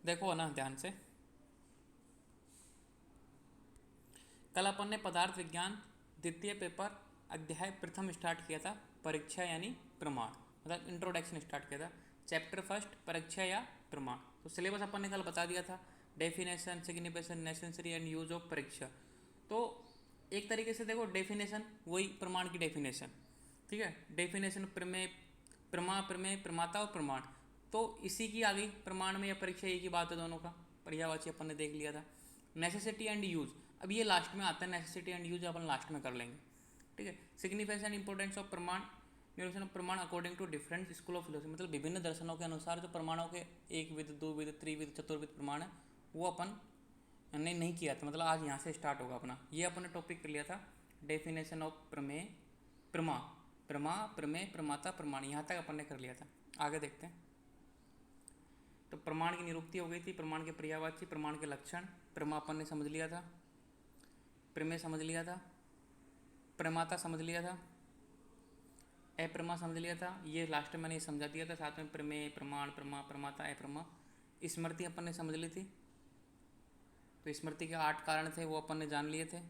देखो ना ध्यान से, कल अपन ने पदार्थ विज्ञान द्वितीय पेपर अध्याय प्रथम स्टार्ट किया था, परीक्षा यानी प्रमाण, मतलब इंट्रोडक्शन स्टार्ट किया था। चैप्टर फर्स्ट परीक्षा या प्रमाण। तो सिलेबस अपन ने कल बता दिया था, definition, signification, necessary and use of परीक्षा। तो एक तरीके से देखो, डेफिनेशन वही प्रमाण की डेफिनेशन, ठीक है। डेफिनेशन प्रमेय, प्रमा, प्रमेय, प्रमाता और प्रमाण। तो इसी की आ गई प्रमाण में या परीक्षा, एक ही बात है दोनों का, पर्यायवाची अपन ने देख लिया था। नेसेसिटी एंड यूज, अब ये लास्ट में आता है, necessity and use upon last में कर लेंगे, ठीक है। Signification and importance of praman, numeration of praman according to different school of philosophy, मतलब विभिन्न दर्शनों के अनुसार जो प्रमाणों के एक विध, दो विध, त्रिविध, चतुर्विध प्रमाण है, वो अपन ने नहीं किया था, मतलब आज यहाँ से स्टार्ट होगा अपना। ये अपन ने टॉपिक कर लिया था, डेफिनेशन ऑफ प्रमेय, प्रमा, प्रमा, प्रमेय, प्रमाता, प्रमाण, यहाँ तक अपन ने कर लिया था। आगे देखते हैं। तो प्रमाण की निरुक्ति हो गई थी, प्रमाण के पर्यायवाची, प्रमाण के लक्षण, प्रमा अपन ने समझ लिया था, प्रमेय समझ लिया था, प्रमाता समझ लिया था, अप्रमा समझ लिया था, ये लास्ट में मैंने ये समझा दिया था, साथ में प्रमेय, प्रमाण, प्रमा, प्रमाता, अप्रमा। स्मृति अपन ने समझ ली थी, तो स्मृति के 8 कारण थे, वो अपन ने जान लिए थे।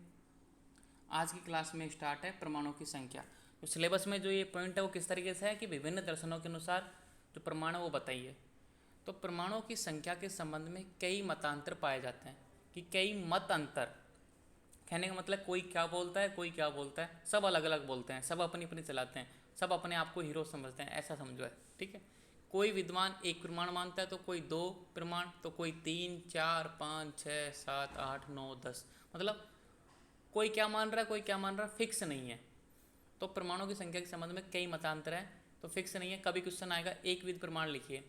आज की क्लास में स्टार्ट है प्रमाणों की संख्या। तो सिलेबस में जो ये पॉइंट है वो किस तरीके से है कि विभिन्न दर्शनों के अनुसार जो प्रमाण है वो बताइए। तो प्रमाणों की संख्या के संबंध में कई मतांतर पाए जाते हैं, कि कई मत अंतर, कहने का मतलब कोई क्या बोलता है, कोई क्या बोलता है, सब अलग अलग बोलते हैं, सब अपनी अपनी चलाते हैं, सब अपने आप को हीरो समझते हैं, ऐसा समझो है, ठीक है। कोई विद्वान एक प्रमाण मानता है, तो कोई दो प्रमाण, तो कोई तीन, चार, पाँच, छः, सात, आठ, नौ, 10, मतलब कोई क्या मान रहा है, कोई क्या मान रहा है, फिक्स नहीं है। तो प्रमाणों की संख्या के संबंध में कई मतांतर है, तो फिक्स नहीं है। कभी क्वेश्चन आएगा एक विध प्रमाण लिखिए,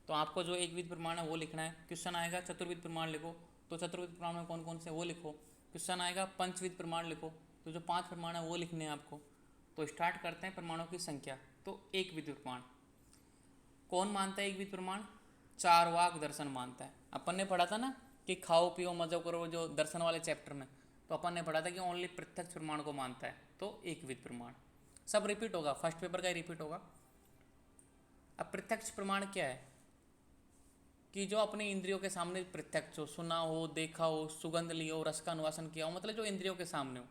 तो आपको जो एक विध प्रमाण है वो लिखना है। क्वेश्चन आएगा चतुर्विध प्रमाण लिखो, तो चतुर्विध प्रमाण में कौन कौन से वो लिखो। क्वेश्चन आएगा पंचविध प्रमाण लिखो, तो जो 5 प्रमाण है वो लिखने हैं आपको। तो स्टार्ट करते हैं प्रमाणों की संख्या। तो एक विध प्रमाण कौन मानता है, एक विध प्रमाण चारवाक दर्शन मानता है। अपन ने पढ़ा था ना कि खाओ पियो मजा करो, जो दर्शन वाले चैप्टर में, तो अपन ने पढ़ा था कि ओनली प्रत्यक्ष प्रमाण को मानता है, तो एक विध प्रमाण। सब रिपीट होगा, फर्स्ट पेपर का ही रिपीट होगा। अब प्रत्यक्ष प्रमाण क्या है, कि जो अपने इंद्रियों के सामने प्रत्यक्ष हो, सुना हो, देखा हो, सुगंध लिया हो, रस का अनुवासन किया हो, मतलब जो इंद्रियों के सामने हो,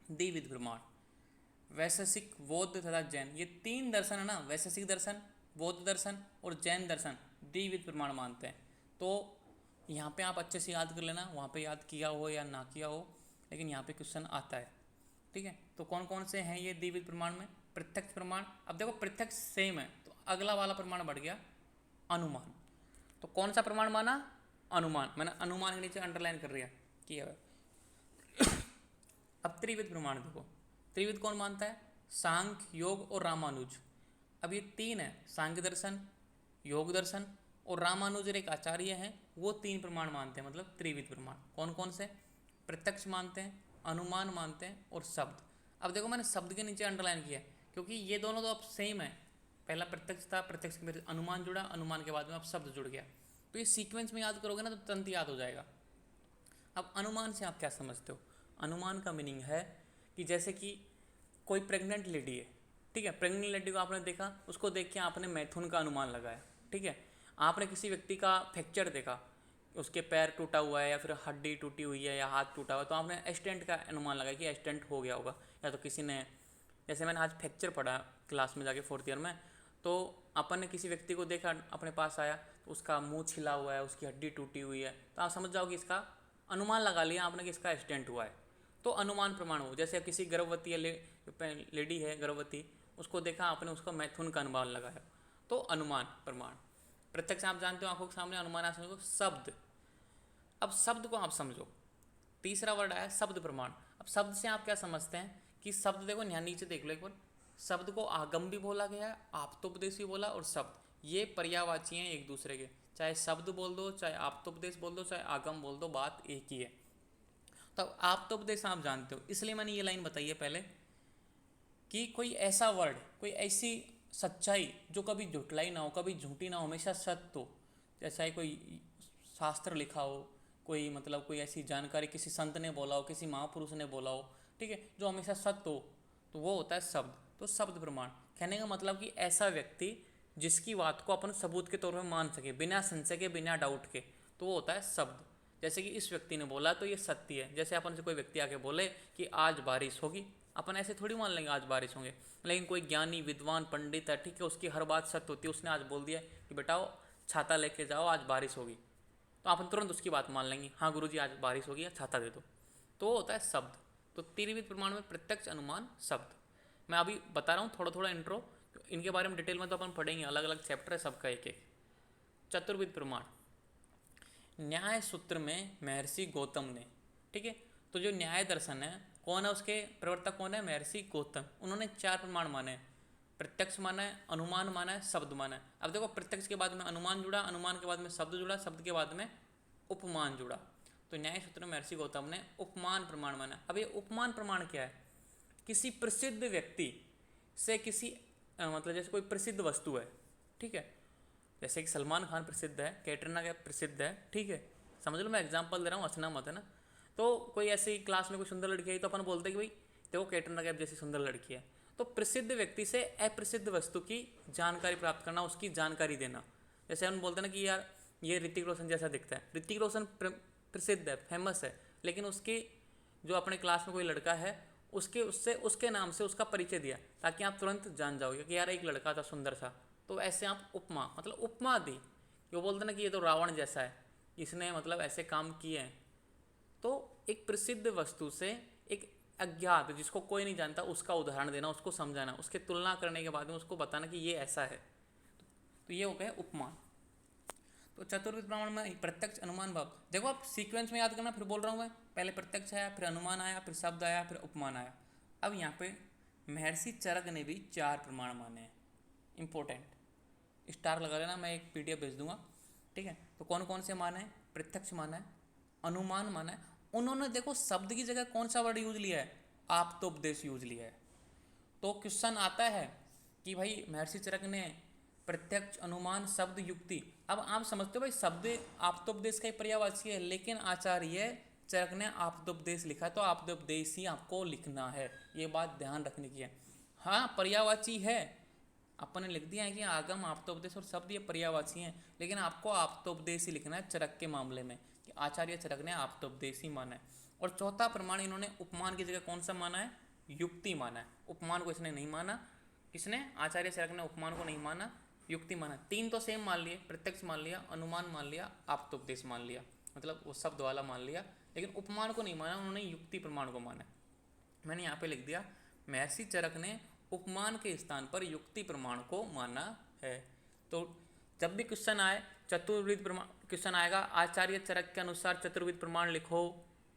द्विविध प्रमाण। वैशेषिक, बौद्ध तथा जैन, ये 3 दर्शन है ना, वैशेषिक दर्शन, बौद्ध दर्शन और जैन दर्शन, द्विविध प्रमाण मानते हैं। तो यहाँ पे आप अच्छे से याद कर लेना, वहाँ पे याद किया हो या ना किया हो, लेकिन यहाँ पे क्वेश्चन आता है, ठीक है। तो कौन कौन से हैं ये द्विविध प्रमाण में। प्रत्यक्ष प्रमाण, अब देखो प्रत्यक्ष सेम है, तो अगला वाला प्रमाण बढ़ गया अनुमान। तो कौन सा प्रमाण माना, अनुमान, मैंने अनुमान के नीचे अंडरलाइन कर दिया किया है। अब त्रिविध प्रमाण देखो, त्रिविध कौन मानता है, सांख्य, योग और रामानुज। अब ये 3 है, सांख्य दर्शन, योग दर्शन और रामानुजर एक आचार्य हैं, वो 3 प्रमाण मानते हैं, मतलब त्रिविध प्रमाण। कौन कौन से, प्रत्यक्ष मानते हैं, अनुमान मानते हैं और शब्द। अब देखो मैंने शब्द के नीचे अंडरलाइन किया क्योंकि ये दोनों तो अब सेम है। पहला प्रत्यक्ष था, प्रत्यक्ष के फिर अनुमान जुड़ा, अनुमान के बाद में अब शब्द जुड़ गया। तो ये सीक्वेंस में याद करोगे ना तो तुरंत याद हो जाएगा। अब अनुमान से आप क्या समझते हो, अनुमान का मीनिंग है कि जैसे कि कोई प्रेग्नेंट लेडी है, ठीक है, प्रेग्नेंट लेडी को आपने देखा, उसको देख के आपने मैथुन का अनुमान लगाया, ठीक है। आपने किसी व्यक्ति का फ्रैक्चर देखा, उसके पैर टूटा हुआ है या फिर हड्डी टूटी हुई है या हाथ टूटा हुआ है, तो आपने एस्टेंट का अनुमान लगाया कि एस्टेंट हो गया होगा। या तो किसी ने, जैसे मैंने आज फ्रैक्चर पढ़ा क्लास में जाके 4th ईयर में, तो अपन ने किसी व्यक्ति को देखा, अपने पास आया, तो उसका मुंह छिला हुआ है, उसकी हड्डी टूटी हुई है, तो आप समझ जाओ कि इसका अनुमान लगा लिया आपने कि इसका एक्सीडेंट हुआ है। तो अनुमान प्रमाण हो, जैसे किसी गर्भवती लेडी है गर्भवती, उसको देखा आपने, उसका मैथुन का अनुमान लगाया, तो अनुमान प्रमाण। प्रत्यक्ष आप जानते हो आंखों के सामने, अनुमान आप समझो शब्द। अब शब्द को आप समझो, तीसरा वर्ड आया शब्द प्रमाण। अब शब्द से आप क्या समझते हैं कि शब्द देखो, यहाँ नीचे देख लो एक बार, शब्द को आगम भी बोला गया है, आप्तोपदेश भी बोला, और शब्द ये पर्यायवाची हैं एक दूसरे के। चाहे शब्द बोल दो, चाहे आप्तोपदेश बोल दो, चाहे आगम बोल दो, बात एक ही है। तो आप्तोपदेश आप जानते हो, इसलिए मैंने ये लाइन बताई है पहले, कि कोई ऐसा वर्ड, कोई ऐसी सच्चाई जो कभी झुटलाई ना हो, कभी झूठी ना हो, हमेशा सत्य हो। जैसा ही कोई शास्त्र लिखा हो, कोई मतलब कोई ऐसी जानकारी किसी संत ने बोला हो, किसी महापुरुष ने बोला हो, ठीक है, जो हमेशा सत्य हो, तो वो होता है शब्द। तो शब्द प्रमाण, कहने का मतलब कि ऐसा व्यक्ति जिसकी बात को अपन सबूत के तौर पर मान सके, बिना संशय के, बिना डाउट के, तो वो होता है शब्द। जैसे कि इस व्यक्ति ने बोला तो ये सत्य है। जैसे अपन से कोई व्यक्ति आके बोले कि आज बारिश होगी, अपन ऐसे थोड़ी मान लेंगे आज बारिश होंगे। लेकिन कोई ज्ञानी विद्वान पंडित है, ठीक है, उसकी हर बात सत्य होती है। उसने आज बोल दिया कि बेटा छाता लेके जाओ, आज बारिश होगी, तो अपन तुरंत उसकी बात मान लेंगे, हाँ गुरुजी आज बारिश होगी, या छाता दे दो। तो वो होता है शब्द। तो त्रिविध प्रमाण में प्रत्यक्ष, अनुमान, शब्द। मैं अभी बता रहा हूँ थोड़ा थोड़ा इंट्रो, इनके बारे में डिटेल में तो अपन पढ़ेंगे, अलग अलग चैप्टर है सबका एक एक। चतुर्विध प्रमाण, न्याय सूत्र में महर्षि गौतम ने, ठीक है, तो जो न्याय दर्शन है, कौन है उसके प्रवर्तक, कौन है, महर्षि गौतम। उन्होंने 4 प्रमाण माने, प्रत्यक्ष माना है, अनुमान माना है, शब्द माना है। अब देखो प्रत्यक्ष के बाद में अनुमान जुड़ा, अनुमान के बाद में शब्द जुड़ा, शब्द के बाद में उपमान जुड़ा। तो न्याय सूत्र में महर्षि गौतम ने उपमान प्रमाण माना। अब ये उपमान प्रमाण क्या है, किसी प्रसिद्ध व्यक्ति से किसी मतलब जैसे कोई प्रसिद्ध वस्तु है, ठीक है, जैसे कि सलमान खान प्रसिद्ध है, कैटरीना कैफ प्रसिद्ध है, ठीक है, समझ लो मैं एग्जांपल दे रहा हूँ, हंसना मत है ना। तो कोई ऐसी क्लास में कोई सुंदर लड़की आई तो अपन बोलते हैं कि भाई देखो कैटरीना कैफ जैसी सुंदर लड़की है। तो प्रसिद्ध व्यक्ति से अप्रसिद्ध वस्तु की जानकारी प्राप्त करना, उसकी जानकारी देना। जैसे हम बोलते हैं ना कि यार ये ऋतिक रोशन जैसा दिखता है। ऋतिक रोशन प्रसिद्ध है, फेमस है, लेकिन उसकी जो अपने क्लास में कोई लड़का है, उसके नाम से उसका परिचय दिया, ताकि आप तुरंत जान जाओगे कि यार एक लड़का था सुंदर सा। तो ऐसे आप उपमा, मतलब उपमा दी। वो बोलते ना कि ये तो रावण जैसा है, इसने मतलब ऐसे काम किए हैं। तो एक प्रसिद्ध वस्तु से एक अज्ञात, जिसको कोई नहीं जानता, उसका उदाहरण देना, उसको समझाना, उसके तुलना करने के बाद में उसको बताना कि ये ऐसा है। तो ये हो गया उपमा। तो चतुर्विध प्रमाण में प्रत्यक्ष, अनुमान, भाव। देखो आप सीक्वेंस में याद करना, फिर बोल रहा हूँ मैं, पहले प्रत्यक्ष आया, फिर अनुमान आया, फिर शब्द आया, फिर उपमान आया। अब यहाँ पे महर्षि चरक ने भी 4 प्रमाण माने हैं, इंपॉर्टेंट। स्टार लगा लेना, मैं एक PDF भेज दूंगा, ठीक है। तो कौन कौन से माने हैं, प्रत्यक्ष माना है, अनुमान माना है। उन्होंने देखो शब्द की जगह कौन सा वर्ड यूज लिया है, आप्तोपदेश यूज लिया है। तो क्वेश्चन आता है कि भाई महर्षि चरक ने प्रत्यक्ष, अनुमान, शब्द, युक्ति। अब आप समझते हो भाई शब्द आप्तोपदेश का ही पर्यायवाची है, लेकिन आचार्य चरक ने आप्तोपदेश लिखा, तो आप्तोपदेश ही आपको लिखना है, ये बात ध्यान रखने की है। हाँ पर्यायवाची है, अपन ने लिख दिया है कि आगम, आप्तोपदेश और शब्द ये पर्यायवाची हैं, लेकिन आपको आप्तोपदेश ही लिखना है चरक के मामले में, कि आचार्य चरक ने आप्तोपदेश ही माना है। और चौथा प्रमाण इन्होंने उपमान की जगह कौन सा माना है, युक्ति माना है। उपमान को इसने नहीं माना, किसने, आचार्य चरक ने उपमान को नहीं माना, युक्ति माना। 3 तो सेम मान लिए, प्रत्यक्ष मान लिया, अनुमान मान लिया, आप्तोपदेश मान लिया, मतलब वो शब्द वाला मान लिया, लेकिन उपमान को नहीं माना, उन्होंने युक्ति प्रमाण को माना। मैंने यहाँ पे लिख दिया महर्षि चरक ने उपमान के स्थान पर युक्ति प्रमाण को माना है। तो जब भी क्वेश्चन आए चतुर्विध प्रमाण, क्वेश्चन आएगा आचार्य चरक के अनुसार चतुर्विध प्रमाण लिखो,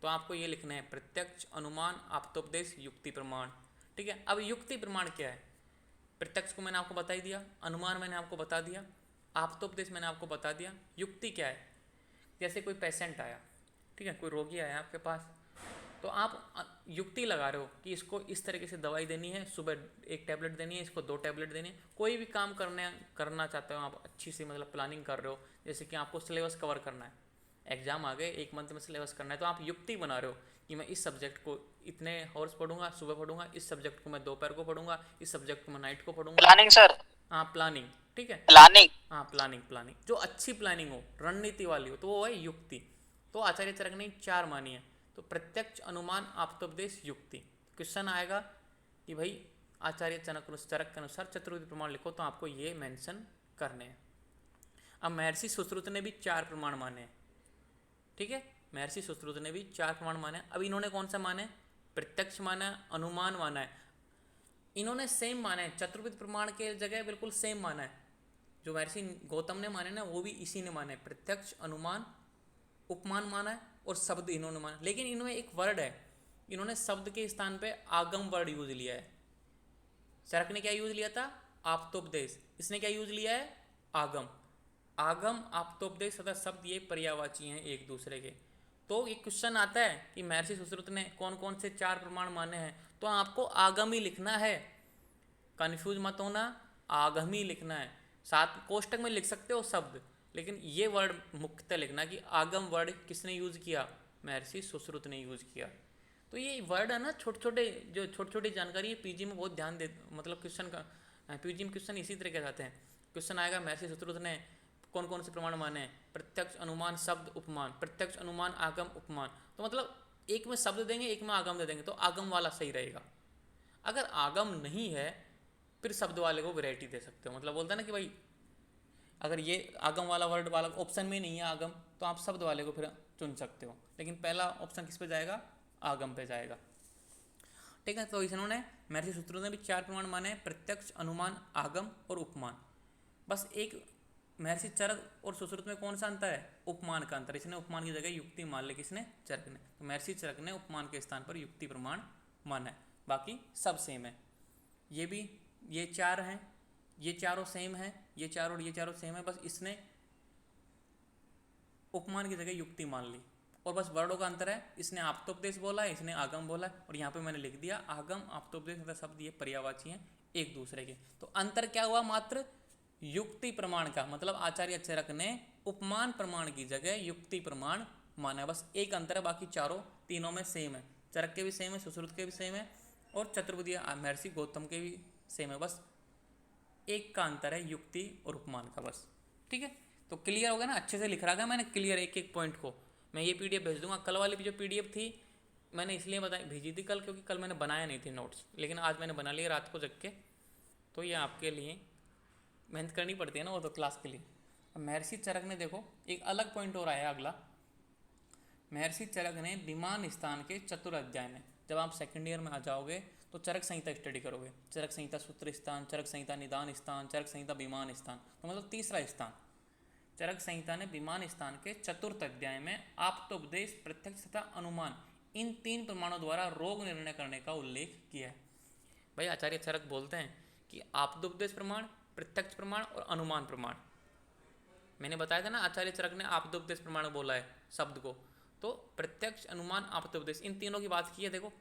तो आपको ये लिखना है प्रत्यक्ष, अनुमान, आप्तोपदेश, युक्ति प्रमाण, ठीक है। अब युक्ति प्रमाण क्या है, प्रत्यक्ष को मैंने आपको बता ही दिया, अनुमान मैंने आपको बता दिया, आप्तोपदेश मैंने आपको बता दिया। युक्ति क्या है, जैसे कोई पेशेंट आया, ठीक है, कोई रोगी आया आपके पास, तो आप युक्ति लगा रहे हो कि इसको इस तरीके से दवाई देनी है, सुबह 1 टैबलेट देनी है, इसको 2 टैबलेट देनी है। कोई भी काम करना चाहते हो आप, अच्छी सी मतलब प्लानिंग कर रहे हो, जैसे कि आपको सिलेबस कवर करना है, एग्जाम आ गए, 1 मंथ में सिलेबस करना है, तो आप युक्ति बना रहे हो कि मैं इस सब्जेक्ट को इतने हॉर्स पढ़ूंगा, सुबह पढ़ूंगा, इस सब्जेक्ट को मैं दोपहर को पढ़ूंगा, इस सब्जेक्ट को मैं नाइट को पढ़ूंगा। प्लानिंग सर, हाँ प्लानिंग, ठीक है, प्लानिंग, हाँ प्लानिंग, जो अच्छी प्लानिंग हो, रणनीति वाली हो, तो वो है युक्ति। तो आचार्य चरक ने 4 मानी है, तो प्रत्यक्ष, अनुमान, आप्तोपदेश, युक्ति। क्वेश्चन आएगा कि भाई आचार्य चरक के अनुसार चतुर्विध प्रमाण लिखो, तो आपको ये मेंशन करने हैं। अब महर्षि सुश्रुत ने भी 4 प्रमाण माने हैं, ठीक है, महर्षि सुश्रुत ने भी 4 प्रमाण माने। अब इन्होंने कौन सा माने, प्रत्यक्ष माना है, अनुमान माना है, इन्होंने सेम माना है, चतुर्विध प्रमाण के जगह बिल्कुल सेम माना है। जो महर्षि गौतम ने माने ना, वो भी इसी ने माने, प्रत्यक्ष, अनुमान, उपमान माना है, और शब्द इन्होंने माना। लेकिन इनमें एक वर्ड है, इन्होंने शब्द के स्थान पे आगम वर्ड यूज लिया है। चरक ने क्या यूज लिया था, आप्तोपदेश, इसने क्या यूज लिया है, आगम। आगम, आप्तोपदेश तथा शब्द ये पर्यायवाची हैं एक दूसरे के। तो एक क्वेश्चन आता है कि महर्षि सुश्रुत ने कौन कौन से 4 प्रमाण माने हैं, तो आपको आगम ही लिखना है, कंफ्यूज मत होना, आगम ही लिखना है। साथ कोष्टक में लिख सकते हो शब्द, लेकिन ये वर्ड मुख्यतः लिखना कि आगम वर्ड किसने यूज किया, महर्षि सुश्रुत ने यूज किया। तो ये वर्ड है ना, छोटे छोटे जानकारी है, पीजी में बहुत ध्यान दे, मतलब क्वेश्चन का, पीजी में क्वेश्चन इसी तरह के आते हैं। क्वेश्चन आएगा महर्षि सुश्रुत ने कौन कौन से प्रमाण माने, प्रत्यक्ष, अनुमान, शब्द, उपमान, प्रत्यक्ष, अनुमान, आगम, उपमान। तो मतलब एक में शब्द देंगे, एक में आगम दे देंगे, तो आगम वाला सही रहेगा। अगर आगम नहीं है फिर शब्द वाले को वैरायटी दे सकते हो। मतलब बोलता है ना कि भाई अगर ये आगम वाला वर्ड वाला ऑप्शन में नहीं है आगम, तो आप शब्द वाले को फिर चुन सकते हो, लेकिन पहला ऑप्शन किस पे जाएगा, आगम पे जाएगा। ठीक है, तो इन्होंने महर्षि सुश्रुत ने भी 4 प्रमाण माने, प्रत्यक्ष, अनुमान, आगम और उपमान। बस एक महर्षि चरक और सुश्रुत में कौन सा अंतर है, उपमान का अंतर। इसने उपमान की जगह युक्ति मान ली, किसने, चरक ने। तो महर्षि चरक ने उपमान के स्थान पर युक्ति प्रमाण माना है, बाकी सब सेम है। ये भी, ये 4 हैं, ये चारों सेम है, ये चारों और ये चारों सेम है, बस इसने उपमान की जगह युक्ति मान ली। और बस वर्डों का अंतर है, इसने आप्तोपदेश बोला है, इसने आगम बोला है, और यहाँ पे मैंने लिख दिया आगम आप्तोपदेश तथा शब्द ये पर्यायवाची हैं एक दूसरे के। तो अंतर क्या हुआ, मात्र युक्ति प्रमाण का। मतलब आचार्य चरक ने उपमान प्रमाण की जगह युक्ति प्रमाण माना है, बस एक अंतर है, बाकी चारों तीनों में सेम है। चरक के भी सेम है, सुश्रुत के भी सेम है, और चतुर्वेदी महर्षि गौतम के भी सेम है, बस एक का अंतर है युक्ति और उपमान का, बस। ठीक है, तो क्लियर हो गया ना, अच्छे से लिख रहा था मैंने क्लियर एक एक पॉइंट को। मैं ये पीडीएफ भेज दूंगा। कल वाली भी जो पीडीएफ थी मैंने इसलिए भेजी थी कल, क्योंकि कल मैंने बनाया नहीं थी नोट्स, लेकिन आज मैंने बना लिया रात को जग के। तो ये आपके लिए मेहनत करनी पड़ती है ना वो तो क्लास के लिए। महर्षि चरक ने देखो एक अलग पॉइंट हो रहा है अगला। महर्षि चरक ने विमान स्थान के चतुर अध्याय में, जब आप सेकेंड ईयर में आ जाओगे तो चरक संहिता स्टडी करोगे। चरक संहिता सूत्र स्थान, चरक संहिता निदान स्थान, चरक संहिता विमान स्थान, तो मतलब तीसरा स्थान। चरक संहिता ने विमान स्थान के चतुर्थ अध्याय में आप्तोपदेश, प्रत्यक्ष तथा अनुमान, इन 3 प्रमाणों द्वारा रोग निर्णय करने का उल्लेख किया है। भाई आचार्य चरक बोलते हैं कि आप्तोपदेश प्रमाण, प्रत्यक्ष प्रमाण और अनुमान प्रमाण। मैंने बताया था ना आचार्य चरक ने आप्तोपदेश प्रमाण बोला है शब्द को, तो प्रत्यक्ष, अनुमान, आप्तोपदेश, इन तीनों की बात की है। देखो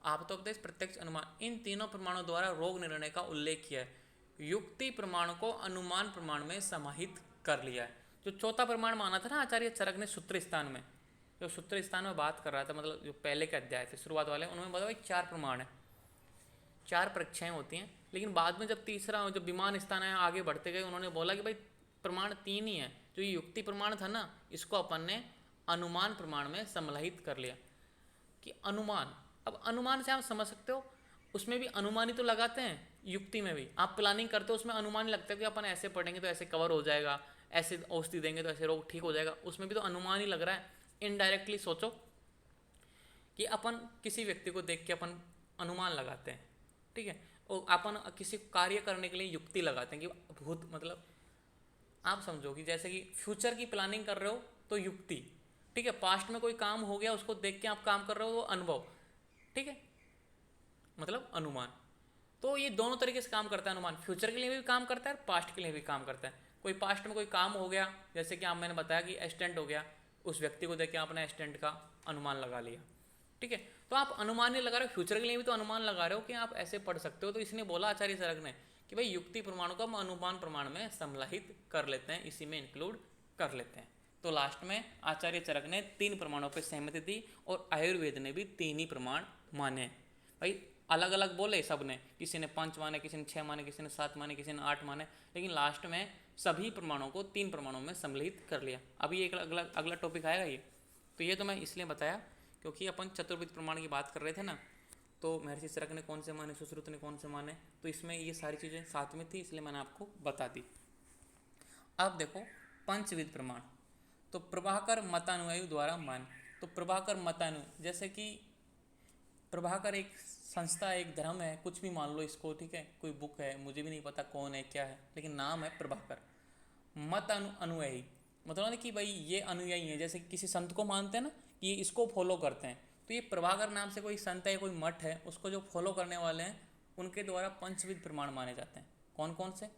आप्तोपदेश, प्रत्यक्ष, अनुमान, इन तीनों प्रमाणों द्वारा रोग निर्णय का उल्लेख किया है। युक्ति प्रमाण को अनुमान प्रमाण में समाहित कर लिया है। जो चौथा प्रमाण माना था ना आचार्य चरक ने सूत्र स्थान में, जो सूत्र स्थान में बात कर रहा था, मतलब जो पहले के अध्याय थे शुरुआत वाले, उन्होंने बताया भाई 4 प्रमाण है, 4 परीक्षाएं होती हैं। लेकिन बाद में जब तीसरा जो विमान स्थान है आगे बढ़ते गए, उन्होंने बोला कि भाई प्रमाण 3 ही है। जो ये युक्ति प्रमाण था ना, इसको अपन ने अनुमान प्रमाण में सम्मिलित कर लिया। कि अनुमान, अब अनुमान से आप समझ सकते हो, उसमें भी अनुमान ही तो लगाते हैं, युक्ति में भी आप प्लानिंग करते हो, उसमें अनुमान ही लगता है कि अपन ऐसे पढ़ेंगे तो ऐसे कवर हो जाएगा, ऐसे औषधि देंगे तो ऐसे रोग ठीक हो जाएगा, उसमें भी तो अनुमान ही लग रहा है। इनडायरेक्टली सोचो कि अपन किसी व्यक्ति को देख के अपन अनुमान लगाते हैं, ठीक है, और अपन किसी कार्य करने के लिए युक्ति लगाते हैं कि भूत, मतलब आप समझो कि जैसे कि फ्यूचर की प्लानिंग कर रहे हो तो युक्ति, ठीक है, पास्ट में कोई काम हो गया उसको देख के आप काम कर रहे हो, वो अनुभव, ठीक है, मतलब अनुमान। तो ये दोनों तरीके से काम करता है अनुमान, फ्यूचर के लिए भी काम करता है और पास्ट के लिए भी काम करता है। कोई पास्ट में कोई काम हो गया, जैसे कि आप मैंने बताया कि एक्सीडेंट हो गया, उस व्यक्ति को देख के आपने एक्सीडेंट का अनुमान लगा लिया, ठीक है, तो आप अनुमान नहीं लगा रहे हो, फ्यूचर के लिए भी तो अनुमान लगा रहे हो कि आप ऐसे पढ़ सकते हो। तो इसने बोला आचार्य चरक ने कि भाई युक्ति प्रमाणों को हम अनुमान प्रमाण में सम्मिलित कर लेते हैं, इसी में इंक्लूड कर लेते हैं। तो लास्ट में आचार्य चरक ने 3 प्रमाणों पर सहमति दी, और आयुर्वेद ने भी 3 ही प्रमाण माने। भाई अलग अलग बोले सब ने, किसी ने 5 माने, किसी ने 6 माने, किसी ने 7 माने, किसी ने 8 माने, लेकिन लास्ट में सभी प्रमाणों को 3 प्रमाणों में सम्मिलित कर लिया। अभी एक अगला टॉपिक आएगा ये, तो ये तो मैं इसलिए बताया क्योंकि अपन चतुर्विध प्रमाण की बात कर रहे थे ना, तो महर्षि चरक ने कौन से माने, सुश्रुत ने कौन से माने, तो इसमें ये सारी चीज़ें साथ में थी, इसलिए मैंने आपको बता दी। अब देखो पंचविध प्रमाण, तो प्रभाकर मतानुयायी द्वारा मान। तो प्रभाकर मतानु, जैसे कि प्रभाकर एक संस्था, एक धर्म है, कुछ भी मान लो इसको, ठीक है, कोई बुक है, मुझे भी नहीं पता कौन है क्या है, लेकिन नाम है प्रभाकर। मत अनुयायी मतलब कि भाई ये अनुयायी है, जैसे किसी संत को मानते हैं ना कि ये इसको फॉलो करते हैं, तो ये प्रभाकर नाम से कोई संत है, कोई मठ है, उसको जो फॉलो करने वाले हैं उनके द्वारा पंचविध प्रमाण माने जाते हैं। कौन कौन से?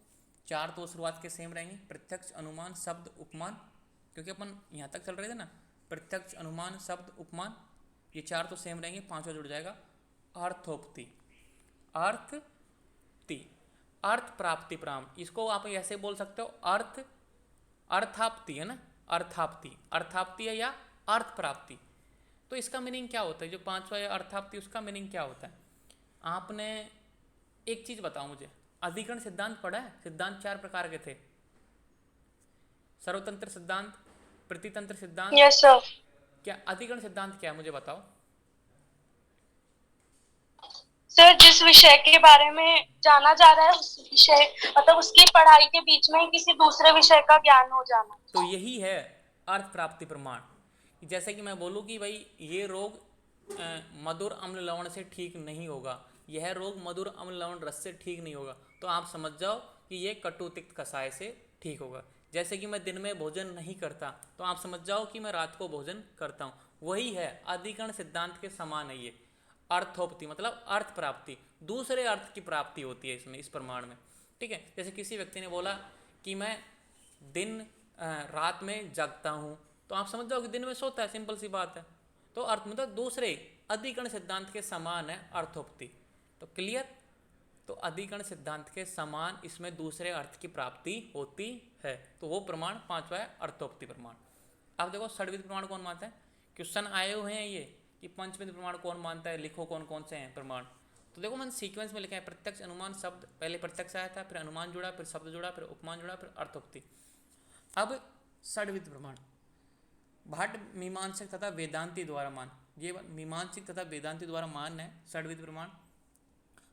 4 तो शुरुआत के सेम रहेंगे, प्रत्यक्ष, अनुमान, शब्द, उपमान, क्योंकि अपन यहाँ तक चल रहे थे ना, प्रत्यक्ष, अनुमान, शब्द, उपमान, ये 4 तो सेम रहेंगे, 5वां जुड़ जाएगा अर्थोक्ति, अर्थ प्राप्ति प्राम, इसको आप ऐसे बोल सकते हो, अर्थाप्ति है ना, अर्थाप्ति है या अर्थ प्राप्ति। तो इसका मीनिंग क्या होता है, जो 5वां है अर्थाप्ति, उसका मीनिंग क्या होता है? आपने एक चीज़ बताओ मुझे, अधिकरण सिद्धांत पढ़ा है? सिद्धांत 4 प्रकार के थे, सर्वतंत्र सिद्धांत, प्रतितंत्र सिद्धांत। Yes sir. क्या अधिकरण सिद्धांत क्या है मुझे बताओ। सर जिस विषय के बारे में जाना जा रहा है उस विषय मतलब उसकी पढ़ाई के बीच में किसी दूसरे विषय का ज्ञान हो जाना। तो यही है अर्थ प्राप्ति प्रमाण। जैसे कि मैं बोलूँ कि भाई ये रोग मधुर अम्ल लवण से ठीक नहीं होगा, यह रोग मधुर अम्ल लवण रस से ठीक नहीं होगा, तो आप समझ जाओ कि ये कटु तिक्त कषाय से ठीक होगा। जैसे कि मैं दिन में भोजन नहीं करता, तो आप समझ जाओ कि मैं रात को भोजन करता हूँ। वही है, अधिकरण सिद्धांत के समान है ये। अर्थोपति मतलब अर्थ प्राप्ति, दूसरे अर्थ की प्राप्ति होती है इसमें, इस प्रमाण में। ठीक है, जैसे किसी व्यक्ति ने बोला कि मैं दिन रात में जगता हूँ, तो आप समझ जाओ कि दिन में सोता है, सिंपल सी बात है। तो अर्थ मतलब दूसरे अधिकरण सिद्धांत के समान है अर्थोक्ति। तो क्लियर। तो अधिकरण सिद्धांत के समान इसमें दूसरे अर्थ की प्राप्ति होती है, तो वो प्रमाण पांचवा है अर्थोक्ति प्रमाण। अब देखो षड्विध प्रमाण कौन मानता है, क्वेश्चन आए हुए हैं ये कि पंचविध प्रमाण कौन मानता है, लिखो कौन कौन से हैं प्रमाण। तो देखो मैंने सीक्वेंस में लिखा है, प्रत्यक्ष अनुमान शब्द, पहले प्रत्यक्ष आया था, फिर अनुमान जुड़ा, फिर शब्द जुड़ा, फिर उपमान जुड़ा, फिर अर्थोक्ति। अब षड्विध प्रमाण भाट मीमांसक तथा वेदांती द्वारा मान, ये मीमांसिक तथा वेदांती द्वारा मान है षड्विध प्रमाण।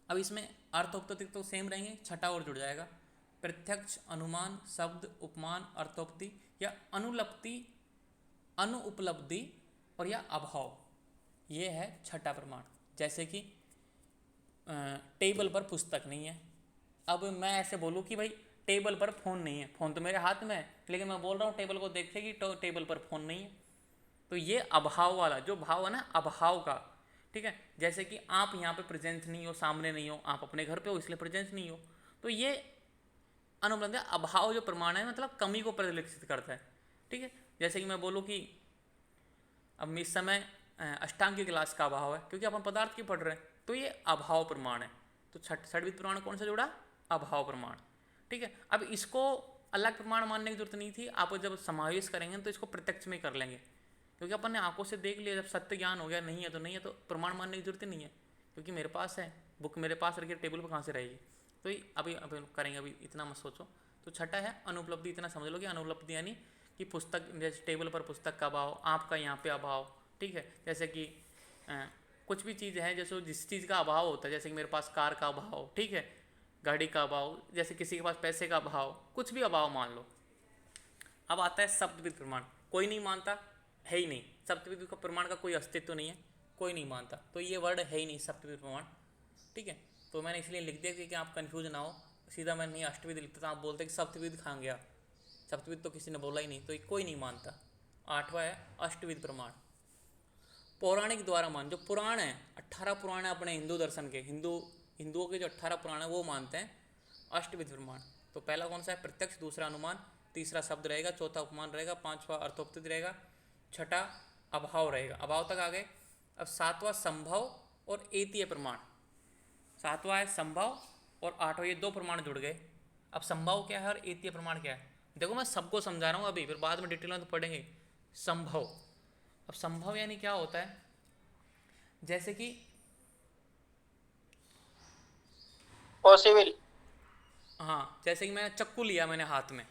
अब इसमें अर्थोक्ति तो सेम रहेंगे, छठा और जुड़ जाएगा, प्रत्यक्ष अनुमान शब्द उपमान अर्थोक्ति या अनुलप्ति अनुपलब्धि और या अभाव, ये है छठा प्रमाण। जैसे कि टेबल पर पुस्तक नहीं है, अब मैं ऐसे बोलूँ कि भाई टेबल पर फ़ोन नहीं है, फ़ोन तो मेरे हाथ में है, लेकिन मैं बोल रहा हूँ टेबल को देख के कि टेबल पर फ़ोन नहीं है, तो ये अभाव वाला जो भाव है ना, अभाव का। ठीक है, जैसे कि आप यहाँ पे प्रेजेंस नहीं हो, सामने नहीं हो, आप अपने घर पे हो इसलिए प्रेजेंस नहीं हो, तो ये अनुबंध अभाव जो प्रमाण है मतलब कमी को परिलक्षित करता है। ठीक है, जैसे कि मैं बोलूँ कि अब इस समय अष्टांग की क्लास का अभाव है क्योंकि अपन पदार्थ की पढ़ रहे हैं, तो ये अभाव प्रमाण है। तो षड्विध प्रमाण कौन सा जुड़ा, अभाव प्रमाण। ठीक है, अब इसको अलग प्रमाण मानने की जरूरत नहीं थी, आप जब समावेश करेंगे तो इसको प्रत्यक्ष में कर लेंगे, क्योंकि अपन ने आंखों से देख लिया, जब सत्य ज्ञान हो गया नहीं है तो नहीं है, तो प्रमाण मानने की जरूरत नहीं है, क्योंकि मेरे पास है, बुक मेरे पास रखी टेबल पर कहाँ से रहेगी। तो अभी करेंगे, अभी इतना मत सोचो। तो छठा है अनुपलब्धि, इतना समझ लो कि अनुपलब्धि यानी कि पुस्तक, जैसे टेबल पर पुस्तक का अभाव, आपका यहाँ पे अभाव। ठीक है, जैसे कि कुछ भी चीज़ है, जैसे जिस चीज़ का अभाव होता है, जैसे कि मेरे पास कार का अभाव, ठीक है, गाड़ी का अभाव, जैसे किसी के पास पैसे का अभाव, कुछ भी अभाव मान लो। अब आता है सप्तविध प्रमाण, कोई नहीं मानता, है ही नहीं, सप्तविध का प्रमाण का कोई अस्तित्व नहीं है, कोई नहीं मानता, तो ये वर्ड है ही नहीं सप्तविध प्रमाण। ठीक है, तो मैंने इसलिए लिख दिया कि आप कंफ्यूज ना हो, सीधा मैं नहीं अष्टविध लिखता था, आप बोलते कि सप्तविध खा गया, सप्तविध तो किसी ने बोला ही नहीं, तो कोई नहीं मानता। आठवां है अष्टविध प्रमाण, पौराणिक द्वारा मान, जो पुराण है, 18 पुराण है अपने हिंदू दर्शन के, हिंदुओं के जो 18 पुराण है वो मानते हैं अष्टविध प्रमाण। तो पहला कौन सा है, प्रत्यक्ष, दूसरा अनुमान, तीसरा शब्द रहेगा, चौथा उपमान रहेगा, पांचवा अर्थोक्ति रहेगा, छठा अभाव रहेगा। अभाव तक आ गए। अब सातवां संभव और एतीय प्रमाण, सातवां है संभव और आठवां, ये दो प्रमाण जुड़ गए। अब संभव क्या है और एतीय प्रमाण क्या है, देखो मैं सबको समझा रहा हूँ अभी, फिर बाद में डिटेल में तो पढ़ेंगे। संभव, अब संभव यानी क्या होता है, जैसे कि पॉसिबल। हाँ, जैसे कि मैंने चक्कू लिया, मैंने हाथ में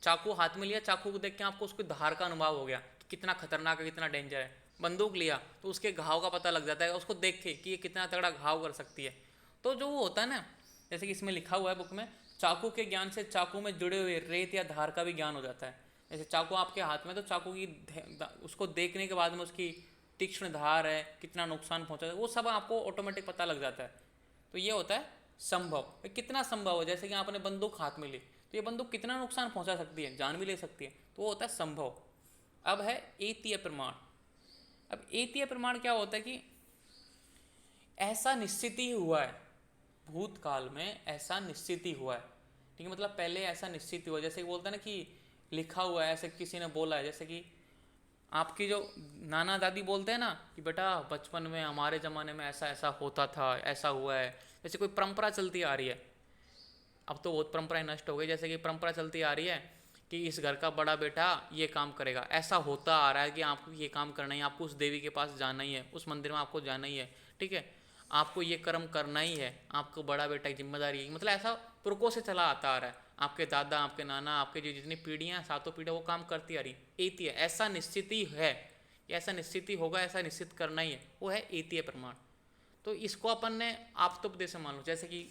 चाकू हाथ में लिया, चाकू को देख के आपको उसकी धार का अनुभव हो गया कि कितना खतरनाक है, कितना डेंजर है। बंदूक लिया तो उसके घाव का पता लग जाता है उसको देख के कि ये कितना तगड़ा घाव कर सकती है। तो जो वो होता है ना, जैसे कि इसमें लिखा हुआ है बुक में, चाकू के ज्ञान से चाकू में जुड़े हुए रेत या धार का भी ज्ञान हो जाता है। जैसे चाकू आपके हाथ में, तो चाकू की उसको देखने के बाद में उसकी तीक्ष्ण धार है, कितना नुकसान पहुंचा है, वो सब आपको ऑटोमेटिक पता लग जाता है। तो ये होता है संभव। कितना संभव है, जैसे कि आपने बंदूक हाथ में ली, तो ये बंदूक कितना नुकसान पहुंचा सकती है, जान भी ले सकती है, तो वो होता है संभव। अब है एतीय प्रमाण। अब एतीय प्रमाण क्या होता है कि ऐसा निश्चित ही हुआ है, भूतकाल में ऐसा निश्चित ही हुआ है। ठीक है, मतलब पहले ऐसा निश्चित हुआ, जैसे बोलते हैं ना कि लिखा हुआ है, ऐसे किसी ने बोला है, जैसे कि आपकी जो नाना दादी बोलते हैं ना कि बेटा बचपन में हमारे ज़माने में ऐसा ऐसा होता था, ऐसा हुआ है। जैसे कोई परंपरा चलती आ रही है, अब तो बहुत परंपराएं नष्ट हो गई, जैसे कि परंपरा चलती आ रही है कि इस घर का बड़ा बेटा ये काम करेगा, ऐसा होता आ रहा है कि आपको ये काम करना ही, आपको उस देवी के पास जाना ही है, उस मंदिर में आपको जाना ही है, ठीक है, आपको ये कर्म करना ही है, आपको बड़ा बेटा की जिम्मेदारी है, मतलब ऐसा तुर्कों से चला आता आ रहा है। आपके दादा, आपके नाना, आपके जो जितनी पीढ़ियाँ हैं, सातों पीढ़ियाँ वो काम करती आ रही। एतीय ऐसा निश्चित ही है, ऐसा निश्चित ही होगा, ऐसा निश्चित करना ही है, वो है एतीय प्रमाण। तो इसको अपन ने आप्तोपदेश मान लो, जैसे कि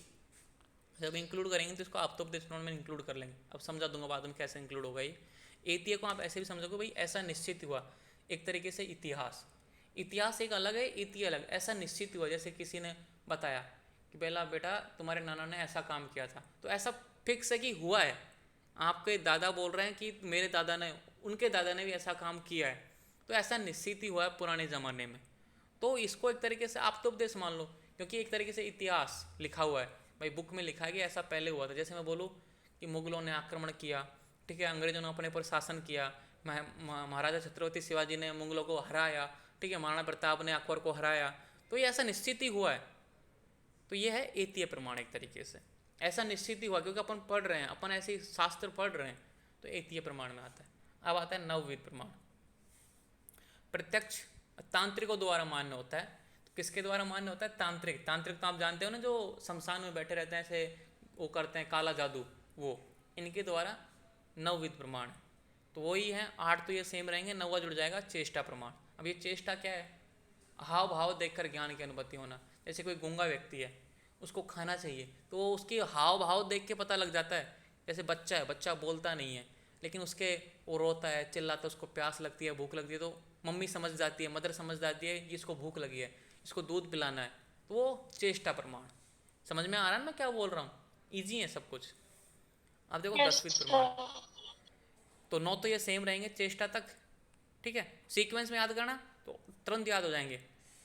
जब इंक्लूड करेंगे तो इसको आप्तोपदेश प्रमाण में इंक्लूड कर लेंगे। अब समझा दूंगा बाद में कैसे इंक्लूड होगा ये। एतीय को आप ऐसे भी समझोगे भाई ऐसा निश्चित हुआ, एक तरीके से इतिहास। इतिहास एक अलग है, एतीय अलग। ऐसा निश्चित हुआ, जैसे किसी ने बताया कि पहला बेटा तुम्हारे नाना ने ऐसा काम किया था, तो ऐसा फिक्स है कि हुआ है। आपके दादा बोल रहे हैं कि मेरे दादा ने, उनके दादा ने भी ऐसा काम किया है, तो ऐसा निश्चित ही हुआ है पुराने ज़माने में। तो इसको एक तरीके से आप तो उपदेश मान लो, क्योंकि एक तरीके से इतिहास लिखा हुआ है भाई, बुक में लिखा है कि ऐसा पहले हुआ था। जैसे मैं बोलूँ कि मुगलों ने आक्रमण किया, ठीक है, अंग्रेजों ने अपने पर शासन किया, महाराजा छत्रपति शिवाजी ने मुगलों को हराया, ठीक है, महाराणा प्रताप ने अकबर को हराया, तो ये ऐसा निश्चित ही हुआ है। तो ये है एतीय प्रमाण एक तरीके से, ऐसा निश्चित ही हुआ क्योंकि अपन पढ़ रहे हैं, अपन ऐसे शास्त्र पढ़ रहे हैं, तो एतीय प्रमाण में आता है। अब आता है नवविध प्रमाण। प्रत्यक्ष तांत्रिकों द्वारा मान्य होता है। तो किसके द्वारा मान्य होता है? तांत्रिक। तांत्रिक तो आप जानते हो ना, जो शमशान में बैठे रहते हैं, ऐसे वो करते हैं काला जादू, वो इनके द्वारा नवविध प्रमाण है। तो वही है, 8 तो ये सेम रहेंगे, 9वां जुड़ जाएगा चेष्टा प्रमाण। अब ये चेष्टा क्या है? हाव भाव देखकर ज्ञान की अनुभूति होना। जैसे कोई गूंगा व्यक्ति है, उसको खाना चाहिए, तो वो उसकी हाव भाव देख के पता लग जाता है। जैसे बच्चा है, बच्चा बोलता नहीं है, लेकिन उसके वो रोता है, चिल्लाता है, उसको प्यास लगती है, भूख लगती है, तो मम्मी समझ जाती है, मदर समझ जाती है कि इसको भूख लगी है, इसको दूध पिलाना है, तो वो चेष्टा प्रमाण। समझ में आ रहा है मैं क्या बोल रहा हूँ? ईजी है सब कुछ। अब देखो 10वीं प्रमाण। तो 9 तो ये सेम रहेंगे चेष्टा तक, ठीक है। सीक्वेंस में याद करना तो तुरंत याद हो जाएंगे।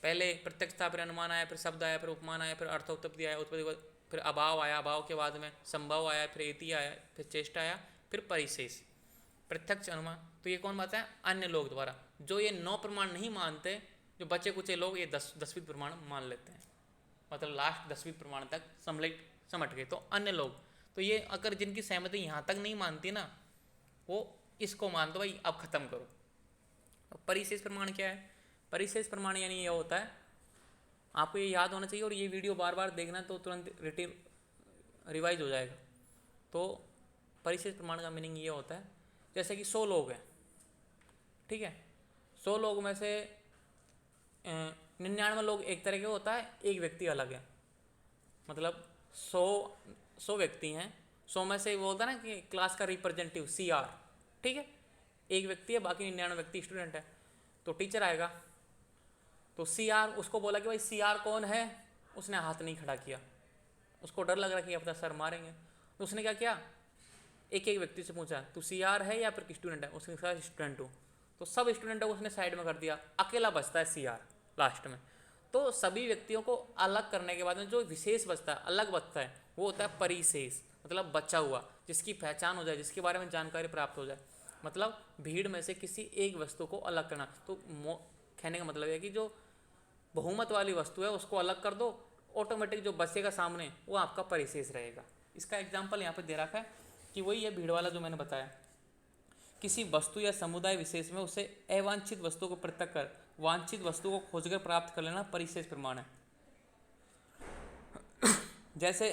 पहले प्रत्यक्ष था, फिर अनुमान आया, फिर शब्द आया, फिर उपमान आया, फिर अर्थोत्पत्ति आया, उत्पत्ति, फिर अभाव आया, अभाव के बाद में संभव आया, फिर एति आया, फिर चेष्टा आया, फिर परिशेष। प्रत्यक्ष, अनुमान, तो ये कौन बात है? अन्य लोग द्वारा। जो ये 9 प्रमाण नहीं मानते, जो बचे कुचे लोग, ये 10वीं प्रमाण मान लेते हैं, मतलब लास्ट 10वीं प्रमाण तक समट गए। तो अन्य लोग, तो ये अगर जिनकी सहमति यहाँ तक नहीं मानती ना, वो इसको मान दो भाई, अब खत्म करो। परिशेष प्रमाण क्या है? परिशेष प्रमाण यानी ये होता है, आपको ये याद होना चाहिए, और ये वीडियो बार बार देखना तो तुरंत रिवाइज हो जाएगा। तो परिशेष प्रमाण का मीनिंग ये होता है, जैसे कि 100 लोग हैं, ठीक है, 100 लोग में से 99 लोग एक तरह के होता है, एक व्यक्ति अलग है। मतलब 100 व्यक्ति हैं, 100 में से वो होता है ना कि क्लास का रिप्रेजेंटेटिव CR, ठीक है, एक व्यक्ति है, बाकी 99 व्यक्ति स्टूडेंट है। तो टीचर आएगा, तो CR उसको बोला कि भाई CR कौन है, उसने हाथ नहीं खड़ा किया, उसको डर लग रहा कि अपना सर मारेंगे। तो उसने क्या किया, एक एक व्यक्ति से पूछा तू CR है या फिर स्टूडेंट है? उसने कहा स्टूडेंट हूँ। तो सब स्टूडेंटों को उसने साइड में कर दिया, अकेला बचता है CR लास्ट में। तो सभी व्यक्तियों को अलग करने के बाद में जो विशेष बचता है, अलग बचता है, वो होता है परिशेष, मतलब बचा हुआ, जिसकी पहचान हो जाए, जिसके बारे में जानकारी प्राप्त हो जाए। मतलब भीड़ में से किसी एक वस्तु को अलग करना। तो कहने का मतलब है कि जो बहुमत वाली वस्तु है उसको अलग कर दो, ऑटोमेटिक जो बचेगा सामने वो आपका परिशेष रहेगा। इसका एग्जाम्पल यहाँ पे दे रखा है कि वही है भीड़ वाला जो मैंने बताया। किसी वस्तु या समुदाय विशेष में उसे अवांछित वस्तु को पृथक कर वांछित वस्तु को खोजकर प्राप्त कर लेना परिशेष प्रमाण है। जैसे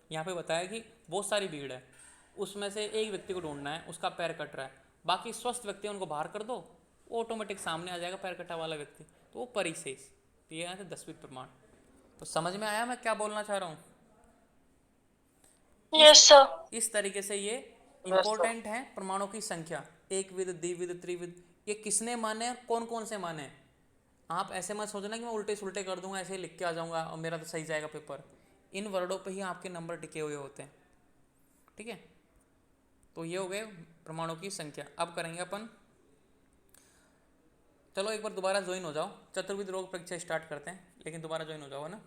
यहाँ पे बताया कि बहुत सारी भीड़ है, उसमें से एक व्यक्ति को ढूंढना है, उसका पैर कट रहा है, बाकी स्वस्थ व्यक्ति उनको बाहर कर दो, वो ऑटोमेटिक सामने आ जाएगा पैर कटा वाला व्यक्ति, तो वो परिशेष। तो ये है 10वीं प्रमाण। तो समझ में आया मैं क्या बोलना चाह रहा हूँ? Yes sir. इस तरीके से ये इंपॉर्टेंट है प्रमाणों की संख्या, एक विध, द्विविध, त्रिविध, ये किसने माने और कौन कौन से माने। आप ऐसे मत सोचना कि मैं उल्टे सुल्टे कर दूंगा, ऐसे लिख के आ जाऊंगा और मेरा तो सही जाएगा पेपर। इन वर्डों पे ही आपके नंबर टिके हुए होते हैं, ठीक है। तो ये हो गए प्रमाणों की संख्या। अब करेंगे अपन, चलो एक बार दोबारा ज्वाइन हो जाओ, चतुर्विध रोग परीक्षा स्टार्ट करते हैं, लेकिन दोबारा ज्वाइन हो जाओ, है ना।